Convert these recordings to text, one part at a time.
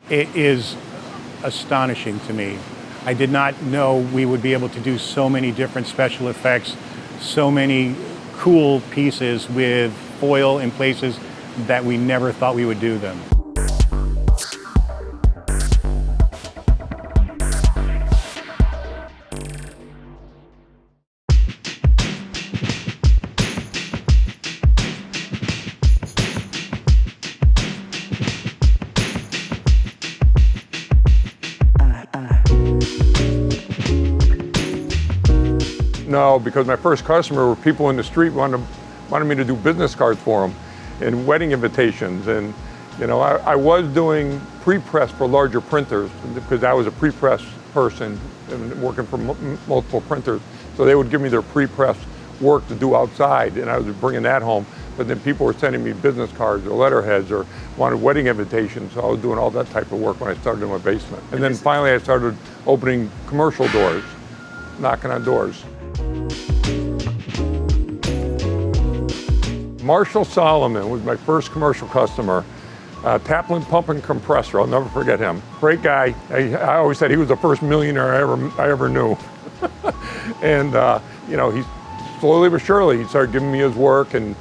It is astonishing to me. I did not know we would be able to do so many different special effects, so many cool pieces with foil in places that we never thought we would do them. No, because my first customer were people in the street wanted me to do business cards for them and wedding invitations. And you know, I was doing pre-press for larger printers because I was a pre-press person and working for multiple printers. So they would give me their pre-press work to do outside, and I was bringing that home. But then people were sending me business cards or letterheads or wanted wedding invitations. So I was doing all that type of work when I started in my basement. And then finally I started opening commercial doors, knocking on doors. Marshall Solomon was my first commercial customer. Taplin Pump and Compressor, I'll never forget him. Great guy. I always said he was the first millionaire I ever knew. And you know, he slowly but surely, he started giving me his work, and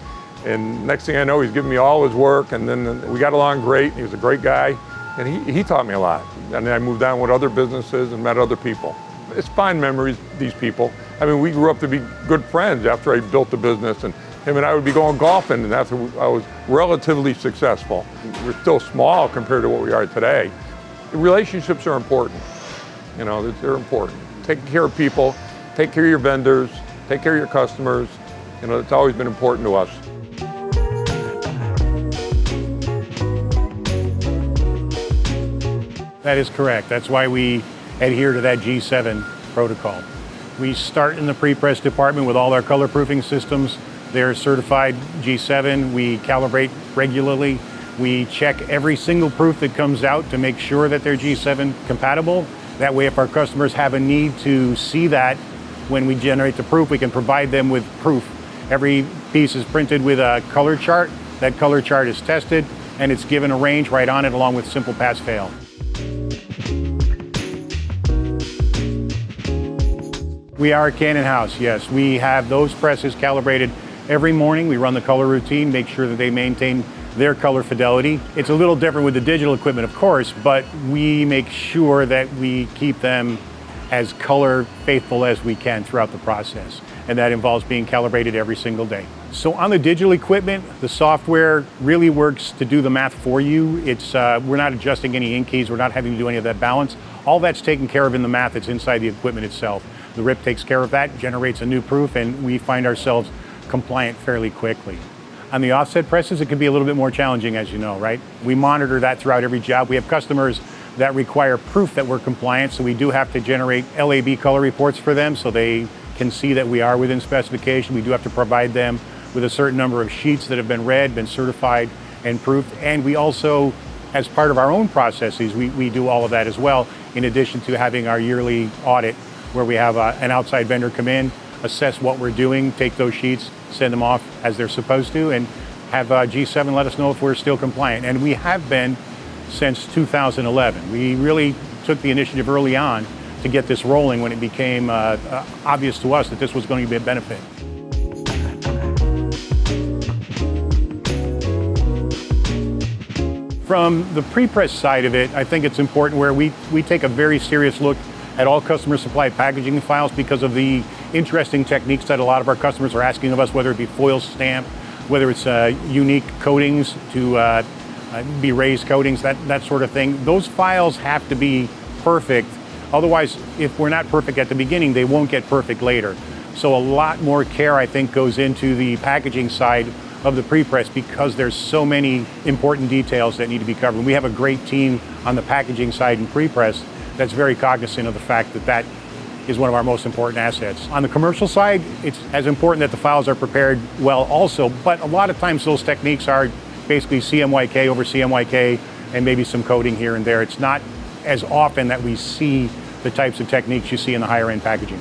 next thing I know, he's giving me all his work, and then we got along great. He was a great guy, and he taught me a lot. And then I moved on with other businesses and met other people. It's fond memories, these people. I mean, we grew up to be good friends after I built the business, and him and I would be going golfing, and after I was relatively successful. We're still small compared to what we are today. The relationships are important. You know, they're important. Taking care of people, take care of your vendors, take care of your customers. You know, it's always been important to us. That is correct. That's why we adhere to that G7 protocol. We start in the pre-press department with all our color proofing systems. They're certified G7. We calibrate regularly. We check every single proof that comes out to make sure that they're G7 compatible. That way, if our customers have a need to see that when we generate the proof, we can provide them with proof. Every piece is printed with a color chart. That color chart is tested, and it's given a range right on it along with simple pass-fail. We are a Canon house, yes. We have those presses calibrated every morning. We run the color routine, make sure that they maintain their color fidelity. It's a little different with the digital equipment, of course, but we make sure that we keep them as color faithful as we can throughout the process. And that involves being calibrated every single day. So on the digital equipment, the software really works to do the math for you. We're not adjusting any ink keys. We're not having to do any of that balance. All that's taken care of in the math that's inside the equipment itself. The RIP takes care of that, generates a new proof, and we find ourselves compliant fairly quickly. On the offset presses, it can be a little bit more challenging, as you know, right? We monitor that throughout every job. We have customers that require proof that we're compliant, so we do have to generate LAB color reports for them so they can see that we are within specification. We do have to provide them with a certain number of sheets that have been read, been certified, and proofed. And we also, as part of our own processes, we do all of that as well, in addition to having our yearly audit where we have an outside vendor come in, assess what we're doing, take those sheets, send them off as they're supposed to, and have G7 let us know if we're still compliant. And we have been since 2011. We really took the initiative early on to get this rolling when it became obvious to us that this was going to be a benefit. From the pre-press side of it, I think it's important where we take a very serious look at all customer supplied packaging files because of the interesting techniques that a lot of our customers are asking of us, whether it be foil stamp, whether it's unique coatings to be raised coatings, that sort of thing. Those files have to be perfect. Otherwise, if we're not perfect at the beginning, they won't get perfect later. So a lot more care, I think, goes into the packaging side of the pre-press because there's so many important details that need to be covered. We have a great team on the packaging side in pre-press that's very cognizant of the fact that that is one of our most important assets. On the commercial side, it's as important that the files are prepared well also, but a lot of times those techniques are basically CMYK over CMYK and maybe some coating here and there. It's not as often that we see the types of techniques you see in the higher end packaging.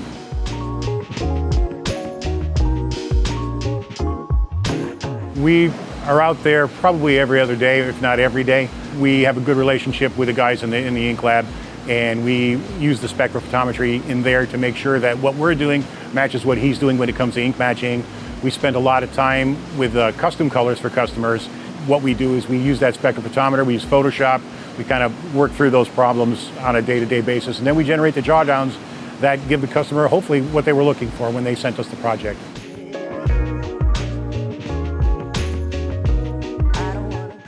We are out there probably every other day, if not every day. we have a good relationship with the guys in the ink lab, and we use the spectrophotometry in there to make sure that what we're doing matches what he's doing when it comes to ink matching. We spend a lot of time with custom colors for customers. What we do is we use that spectrophotometer, we use Photoshop, we kind of work through those problems on a day-to-day basis, and then we generate the drawdowns that give the customer hopefully what they were looking for when they sent us the project.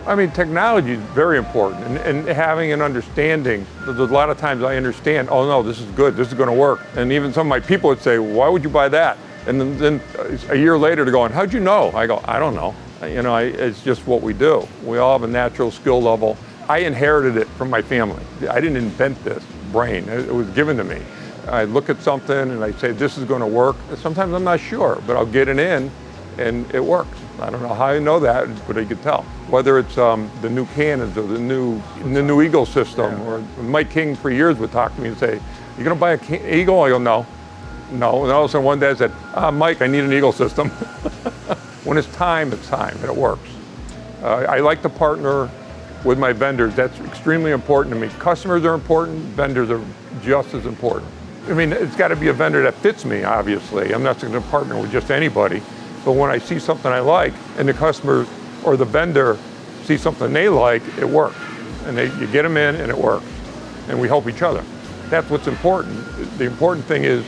I mean, technology is very important, and having an understanding. There's a lot of times I understand, oh no, this is good, this is going to work. And even some of my people would say, why would you buy that? And then a year later they're going, how'd you know? I go, I don't know. You know, it's just what we do. We all have a natural skill level. I inherited it from my family. I didn't invent this brain, it was given to me. I look at something and I say, this is going to work. Sometimes I'm not sure, but I'll get it in and it works. I don't know how I know that, but I can tell. Whether it's the new cannons or the new Eagle system, or Mike King for years would talk to me and say, you going to buy an Eagle? I go, no. And all of a sudden one day I said, Mike, I need an Eagle system. When it's time, and it works. I like to partner with my vendors. That's extremely important to me. Customers are important, vendors are just as important. I mean, it's got to be a vendor that fits me, obviously. I'm not going to partner with just anybody. But when I see something I like, and the customer or the vendor see something they like, it works. And you get them in, and it works. And we help each other. That's what's important. The important thing is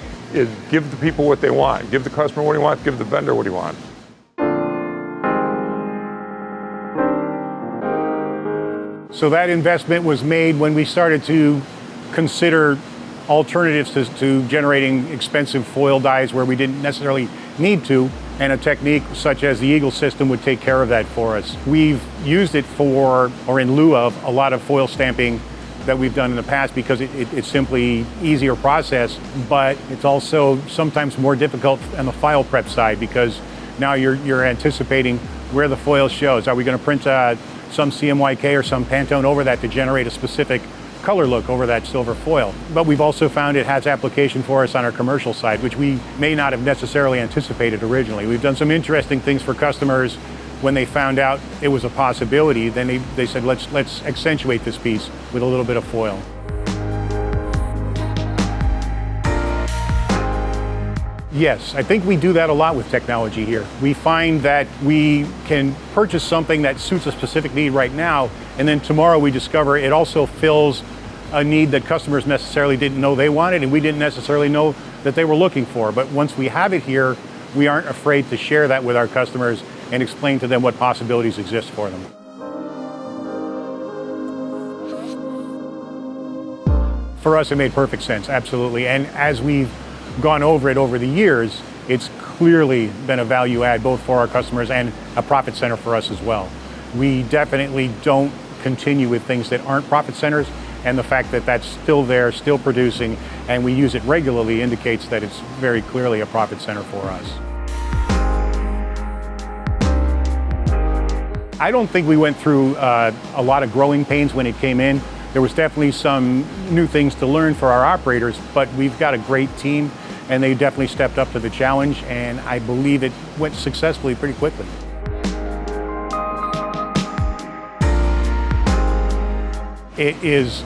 give the people what they want. Give the customer what he wants, give the vendor what he wants. So that investment was made when we started to consider alternatives to generating expensive foil dyes where we didn't necessarily need to, and a technique such as the Eagle system would take care of that for us. We've used it for, or in lieu of, a lot of foil stamping that we've done in the past because it's simply easier process, but it's also sometimes more difficult on the file prep side because now you're anticipating where the foil shows. Are we going to print some CMYK or some Pantone over that to generate a specific color look over that silver foil? But we've also found it has application for us on our commercial side, which we may not have necessarily anticipated originally. We've done some interesting things for customers when they found out it was a possibility. Then they said, let's accentuate this piece with a little bit of foil. Yes, I think we do that a lot with technology here. We find that we can purchase something that suits a specific need right now, and then tomorrow we discover it also fills a need that customers necessarily didn't know they wanted, and we didn't necessarily know that they were looking for. But once we have it here, we aren't afraid to share that with our customers and explain to them what possibilities exist for them. For us, it made perfect sense, absolutely. And as we've gone over it over the years, it's clearly been a value add both for our customers and a profit center for us as well. We definitely don't continue with things that aren't profit centers, and the fact that that's still there, still producing, and we use it regularly indicates that it's very clearly a profit center for us. I don't think we went through a lot of growing pains when it came in. There was definitely some new things to learn for our operators, but we've got a great team and they definitely stepped up to the challenge, and I believe it went successfully pretty quickly. It is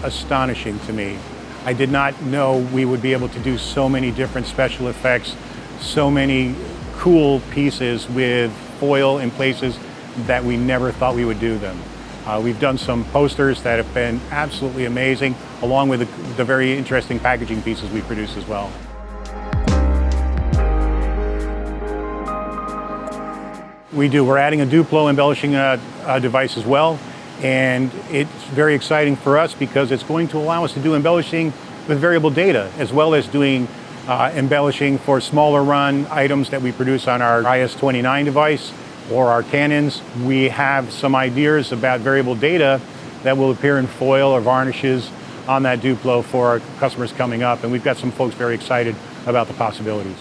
astonishing to me. I did not know we would be able to do so many different special effects, so many cool pieces with foil in places that we never thought we would do them. We've done some posters that have been absolutely amazing, along with the very interesting packaging pieces we produce as well. We do. We're adding a Duplo embellishing device as well, and it's very exciting for us because it's going to allow us to do embellishing with variable data, as well as doing embellishing for smaller run items that we produce on our IS-29 device or our cannons. We have some ideas about variable data that will appear in foil or varnishes on that Duplo for our customers coming up, and we've got some folks very excited about the possibilities.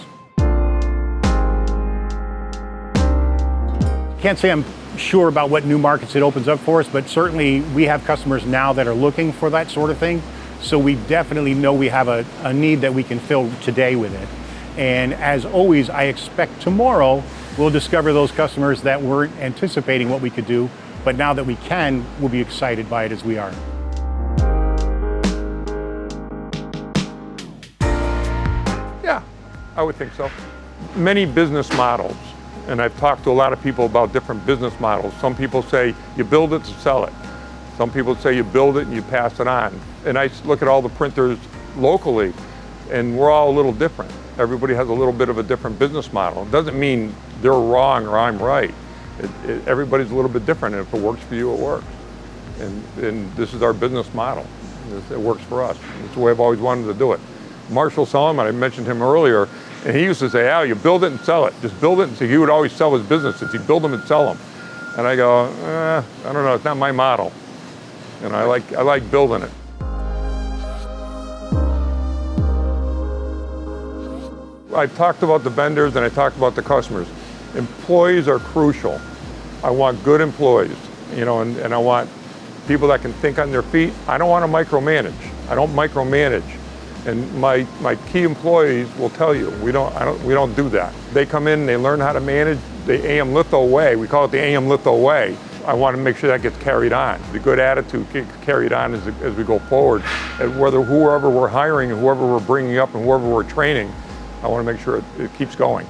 Can't say I'm sure about what new markets it opens up for us, but certainly we have customers now that are looking for that sort of thing. So we definitely know we have a need that we can fill today with it. And as always, I expect tomorrow we'll discover those customers that weren't anticipating what we could do But now that we can, we'll be excited by it as we are. Yeah, I would think so. Many business models, and I've talked to a lot of people about different business models. Some people say you build it to sell it. Some people say you build it and you pass it on. And I look at all the printers locally, and we're all a little different. Everybody has a little bit of a different business model. It doesn't mean they're wrong or I'm right. Everybody's a little bit different, and if it works for you, it works. And this is our business model. It works for us. It's the way I've always wanted to do it. Marshall Solomon, I mentioned him earlier, and he used to say, Al, you build it and sell it. Just build it and sell. He would always sell his businesses. He'd build them and sell them. And I go, I don't know, it's not my model. And I like building it. I've talked about the vendors and I talked about the customers. Employees are crucial. I want good employees, you know, and I want people that can think on their feet. I don't want to micromanage. I don't micromanage. And my key employees will tell you, we don't do that. They come in, they learn how to manage the AM Litho way. We call it the AM Litho way. I want to make sure that gets carried on. The good attitude gets carried on as we go forward. And whoever we're hiring and whoever we're bringing up and whoever we're training, I want to make sure it keeps going.